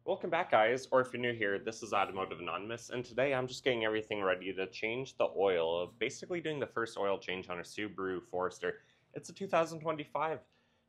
Welcome back, guys, or if you're new here, this is Automotive Anonymous, and today I'm just getting everything ready to change the oil, basically doing the first oil change on our Subaru Forester. It's a 2025.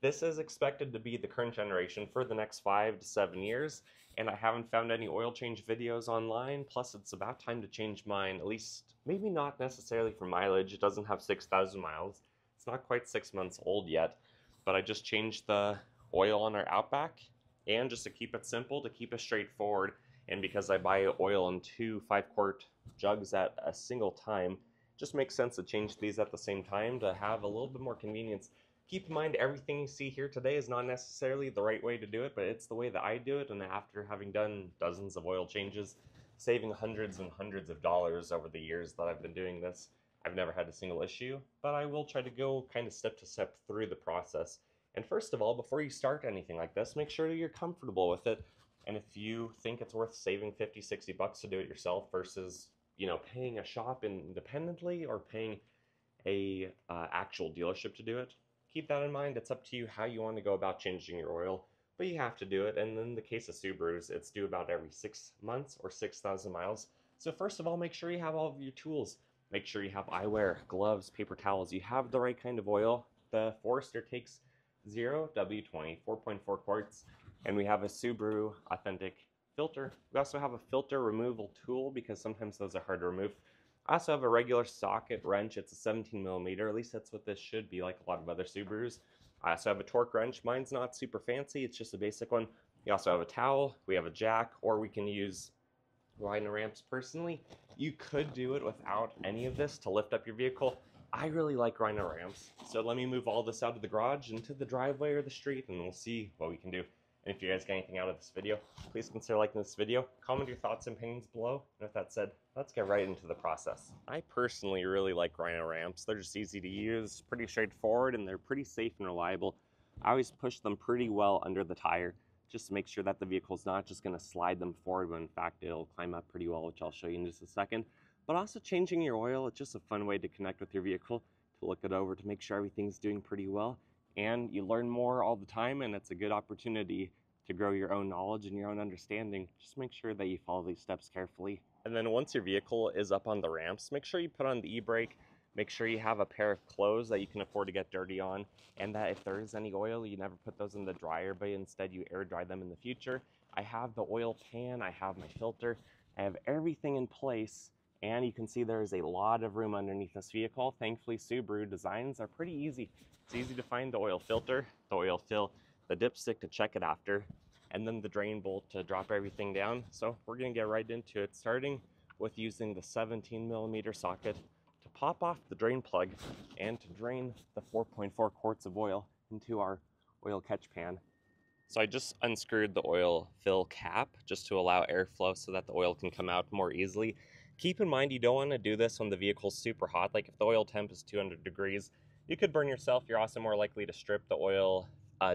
This is expected to be the current generation for the next 5 to 7 years, and I haven't found any oil change videos online, plus it's about time to change mine, at least maybe not necessarily for mileage. It doesn't have 6,000 miles. It's not quite 6 months old yet, but I just changed the oil on our Outback, and just to keep it simple, to keep it straightforward, and because I buy oil in two 5-quart jugs at a single time, it just makes sense to change these at the same time to have a little bit more convenience. Keep in mind, everything you see here today is not necessarily the right way to do it, but it's the way that I do it, and after having done dozens of oil changes, saving hundreds and hundreds of dollars over the years that I've been doing this, I've never had a single issue, but I will try to go kind of step to step through the process. And first of all, before you start anything like this, make sure that you're comfortable with it. And if you think it's worth saving 50, 60 bucks to do it yourself versus, paying a shop independently or paying a actual dealership to do it, keep that in mind. It's up to you how you want to go about changing your oil, but you have to do it. And in the case of Subarus, it's due about every 6 months or 6,000 miles. So first of all, make sure you have all of your tools. Make sure you have eyewear, gloves, paper towels. You have the right kind of oil. The Forester takes 0W20, 4.4 quarts, and we have a Subaru Authentic filter. We also have a filter removal tool because sometimes those are hard to remove. I also have a regular socket wrench. It's a 17 millimeter. At least that's what this should be, like a lot of other Subarus. I also have a torque wrench. Mine's not super fancy. It's just a basic one. We also have a towel. We have a jack, or we can use rhino ramps. Personally, you could do it without any of this to lift up your vehicle. I really like rhino ramps, so let me move all this out of the garage into the driveway or the street, and we'll see what we can do. And if you guys get anything out of this video, please consider liking this video, comment your thoughts and opinions below, and with that said, let's get right into the process. I personally really like rhino ramps. They're just easy to use, pretty straightforward, and they're pretty safe and reliable. I always push them pretty well under the tire, just to make sure that the vehicle's not just going to slide them forward when in fact it'll climb up pretty well, which I'll show you in just a second. But also changing your oil, it's just a fun way to connect with your vehicle, to look it over, to make sure everything's doing pretty well. And you learn more all the time, and it's a good opportunity to grow your own knowledge and your own understanding. Just make sure that you follow these steps carefully. And then once your vehicle is up on the ramps, make sure you put on the e-brake. Make sure you have a pair of clothes that you can afford to get dirty on, and that if there is any oil, you never put those in the dryer, but instead you air dry them in the future. I have the oil pan, I have my filter, I have everything in place. And you can see there is a lot of room underneath this vehicle. Thankfully, Subaru designs are pretty easy. It's easy to find the oil filter, the oil fill, the dipstick to check it after, and then the drain bolt to drop everything down. So we're gonna get right into it, starting with using the 17 millimeter socket to pop off the drain plug and to drain the 4.4 quarts of oil into our oil catch pan. So I just unscrewed the oil fill cap just to allow airflow so that the oil can come out more easily. Keep in mind, you don't want to do this when the vehicle's super hot. Like if the oil temp is 200 degrees, you could burn yourself. You're also more likely to strip the oil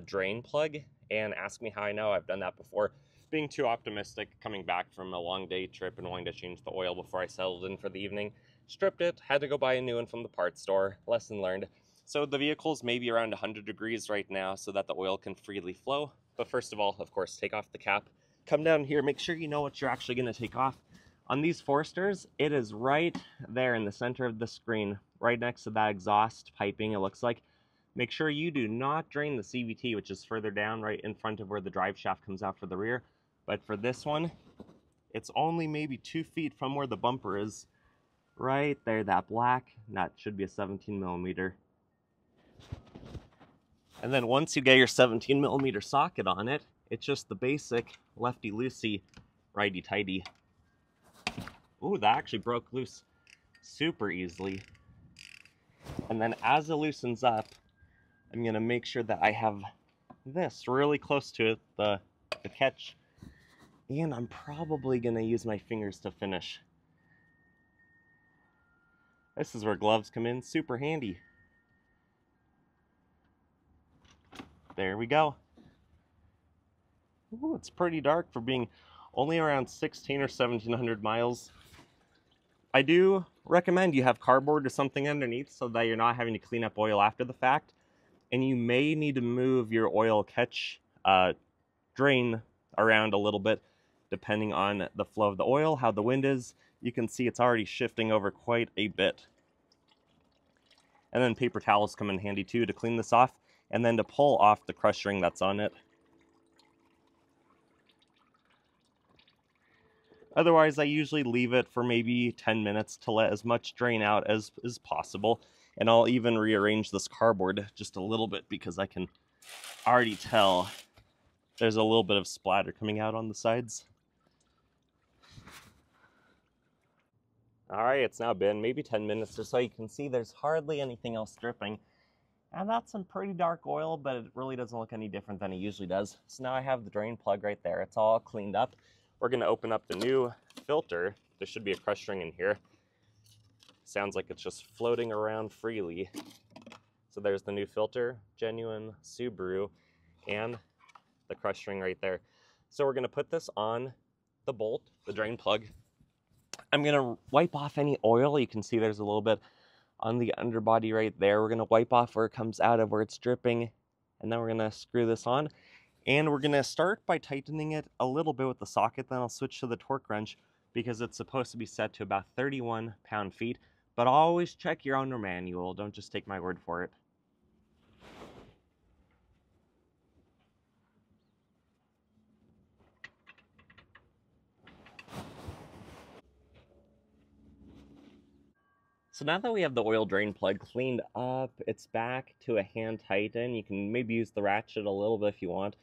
drain plug. And ask me how I know. I've done that before. Being too optimistic, coming back from a long day trip and wanting to change the oil before I settled in for the evening. Stripped it, had to go buy a new one from the parts store. Lesson learned. So the vehicle's maybe around 100 degrees right now so that the oil can freely flow. But first of all, of course, take off the cap. Come down here, make sure you know what you're actually going to take off. On these Foresters, it is right there in the center of the screen, right next to that exhaust piping, it looks like. Make sure you do not drain the CVT, which is further down right in front of where the drive shaft comes out for the rear. But for this one, it's only maybe 2 feet from where the bumper is. Right there, that black, that should be a 17 millimeter. And then once you get your 17 millimeter socket on it, it's just the basic lefty-loosey, righty-tighty. Ooh, that actually broke loose super easily. And then as it loosens up, I'm gonna make sure that I have this really close to it, the catch. And I'm probably gonna use my fingers to finish. This is where gloves come in, super handy. There we go. Ooh, it's pretty dark for being only around 16 or 1700 miles. I do recommend you have cardboard or something underneath so that you're not having to clean up oil after the fact. And you may need to move your oil catch drain around a little bit depending on the flow of the oil, how the wind is. You can see it's already shifting over quite a bit. And then paper towels come in handy too to clean this off and then to pull off the crush ring that's on it. Otherwise, I usually leave it for maybe 10 minutes to let as much drain out as is possible. And I'll even rearrange this cardboard just a little bit because I can already tell there's a little bit of splatter coming out on the sides. Alright, it's now been maybe 10 minutes or so. You can see there's hardly anything else dripping. And that's some pretty dark oil, but it really doesn't look any different than it usually does. So now I have the drain plug right there. It's all cleaned up. We're going to open up the new filter. There should be a crush ring in here. Sounds like it's just floating around freely. So there's the new filter, genuine Subaru, and the crush ring right there. So we're going to put this on the bolt, the drain plug. I'm going to wipe off any oil. You can see there's a little bit on the underbody right there. We're going to wipe off where it comes out of, where it's dripping, and then we're going to screw this on. And we're going to start by tightening it a little bit with the socket, then I'll switch to the torque wrench because it's supposed to be set to about 31 pound-feet. But always check your owner manual, don't just take my word for it. So now that we have the oil drain plug cleaned up, it's back to a hand tighten. You can maybe use the ratchet a little bit if you want,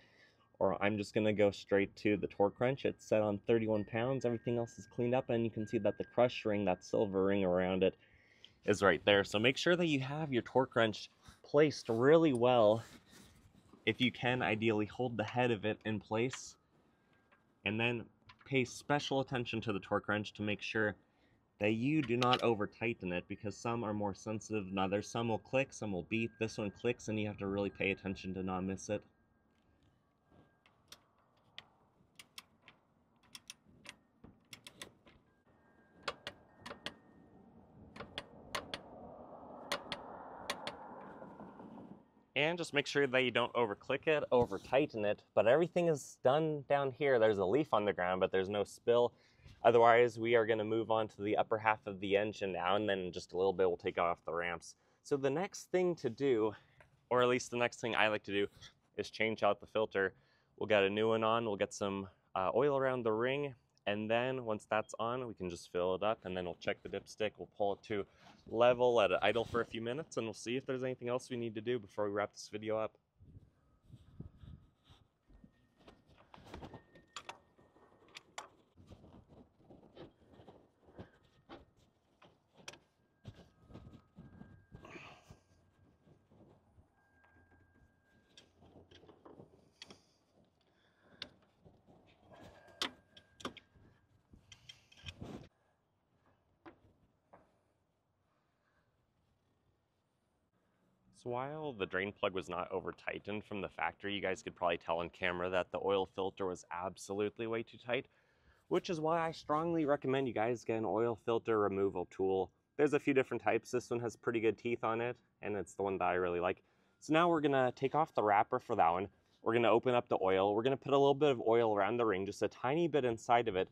or I'm just going to go straight to the torque wrench. It's set on 31 pounds. Everything else is cleaned up, and you can see that the crush ring, that silver ring around it, is right there. So make sure that you have your torque wrench placed really well. If you can, ideally hold the head of it in place, and then pay special attention to the torque wrench to make sure that you do not over tighten it, because some are more sensitive than others. Some will click, some will beep. This one clicks and you have to really pay attention to not miss it. And just make sure that you don't over click it, over tighten it. But everything is done down here. There's a leaf on the ground, but there's no spill. Otherwise, we are going to move on to the upper half of the engine now, and then in just a little bit we'll take off the ramps. So the next thing to do, or at least the next thing I like to do, is change out the filter. We'll get a new one on, we'll get some oil around the ring, and then once that's on, we can just fill it up, and then we'll check the dipstick, we'll pull it to level, let it idle for a few minutes, and we'll see if there's anything else we need to do before we wrap this video up. So while the drain plug was not over tightened from the factory, you guys could probably tell on camera that the oil filter was absolutely way too tight, which is why I strongly recommend you guys get an oil filter removal tool. There's a few different types. This one has pretty good teeth on it, and it's the one that I really like. So now we're gonna take off the wrapper for that one. We're gonna open up the oil. We're gonna put a little bit of oil around the ring, just a tiny bit inside of it,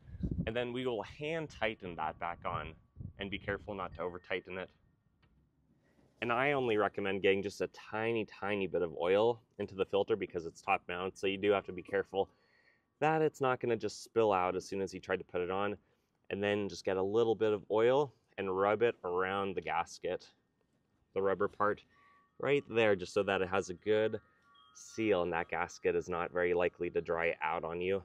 and then we will hand tighten that back on, and be careful not to over tighten it. And I only recommend getting just a tiny bit of oil into the filter because it's top mount, so you do have to be careful that it's not going to just spill out as soon as you try to put it on. And then just get a little bit of oil and rub it around the gasket, the rubber part right there, just so that it has a good seal and that gasket is not very likely to dry out on you.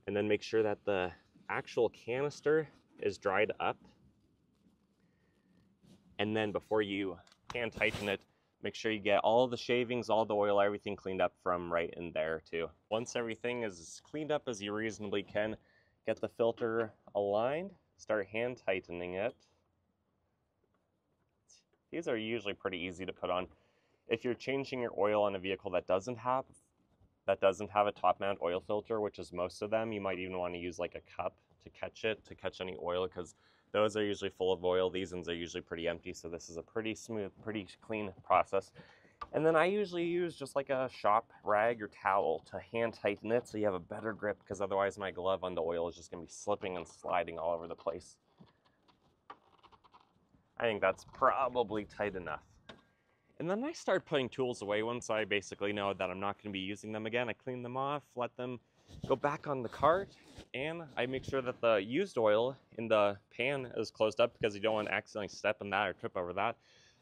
And then make sure that the actual canister is dried up. And then before you hand tighten it, make sure you get all the shavings, all the oil, everything cleaned up from right in there too. Once everything is as cleaned up as you reasonably can, get the filter aligned, start hand tightening it. These are usually pretty easy to put on. If you're changing your oil on a vehicle that doesn't have a top mount oil filter, which is most of them, you might even want to use like a cup to catch any oil, because those are usually full of oil. These ones are usually pretty empty, so this is a pretty smooth, pretty clean process. And then I usually use just like a shop rag or towel to hand tighten it so you have a better grip, because otherwise my glove on the oil is just going to be slipping and sliding all over the place. I think that's probably tight enough. And then I start putting tools away once I basically know that I'm not going to be using them again. I clean them off, let them go back on the cart, and I make sure that the used oil in the pan is closed up, because you don't want to accidentally step in that or trip over that.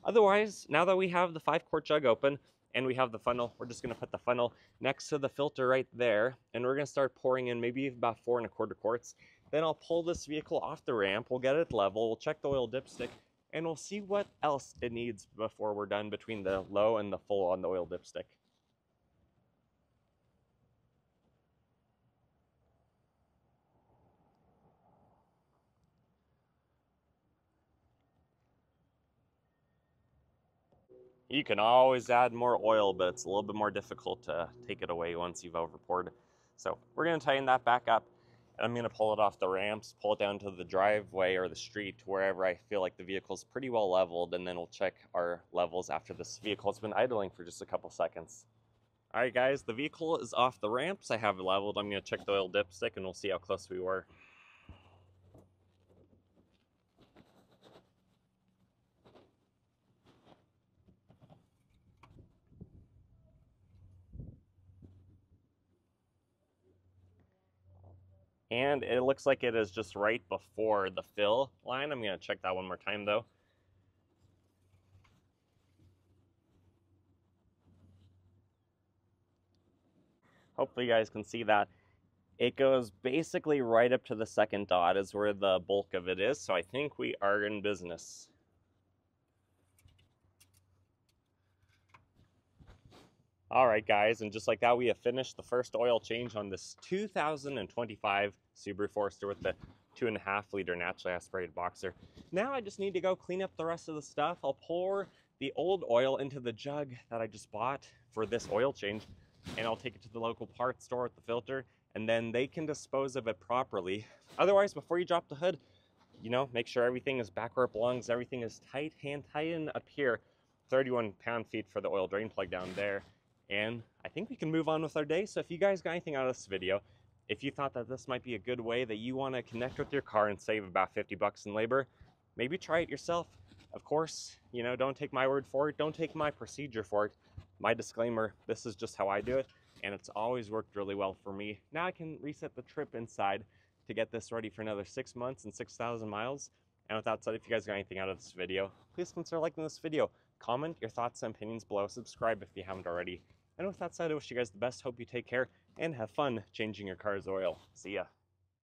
Otherwise, now that we have the 5-quart jug open and we have the funnel, we're just going to put the funnel next to the filter right there, and we're going to start pouring in maybe about 4 1/4 quarts. Then I'll pull this vehicle off the ramp, we'll get it level, we'll check the oil dipstick, and we'll see what else it needs before we're done between the low and the full on the oil dipstick. You can always add more oil, but it's a little bit more difficult to take it away once you've overpoured. So we're going to tighten that back up, and I'm going to pull it off the ramps, pull it down to the driveway or the street, wherever I feel like the vehicle's pretty well leveled, and then we'll check our levels after this vehicle's been idling for just a couple seconds. All right, guys, the vehicle is off the ramps. I have it leveled. I'm going to check the oil dipstick, and we'll see how close we were. And it looks like it is just right before the fill line. I'm going to check that one more time, though. Hopefully you guys can see that. It goes basically right up to the second dot is where the bulk of it is, so I think we are in business. All right, guys, and just like that, we have finished the first oil change on this 2025 Subaru Forester with the 2.5-liter naturally aspirated boxer. Now I just need to go clean up the rest of the stuff. I'll pour the old oil into the jug that I just bought for this oil change, and I'll take it to the local parts store with the filter, and then they can dispose of it properly. Otherwise, before you drop the hood, make sure everything is back where it belongs, everything is tight, hand tighten up here, 31 pound-feet for the oil drain plug down there. And I think we can move on with our day. So if you guys got anything out of this video, if you thought that this might be a good way that you want to connect with your car and save about 50 bucks in labor, maybe try it yourself. Of course, don't take my word for it. Don't take my procedure for it. My disclaimer, this is just how I do it, and it's always worked really well for me. Now I can reset the trip inside to get this ready for another 6 months and 6,000 miles. And with that said, if you guys got anything out of this video, please consider liking this video. Comment your thoughts and opinions below. Subscribe if you haven't already. And with that said, I wish you guys the best. Hope you take care and have fun changing your car's oil. See ya.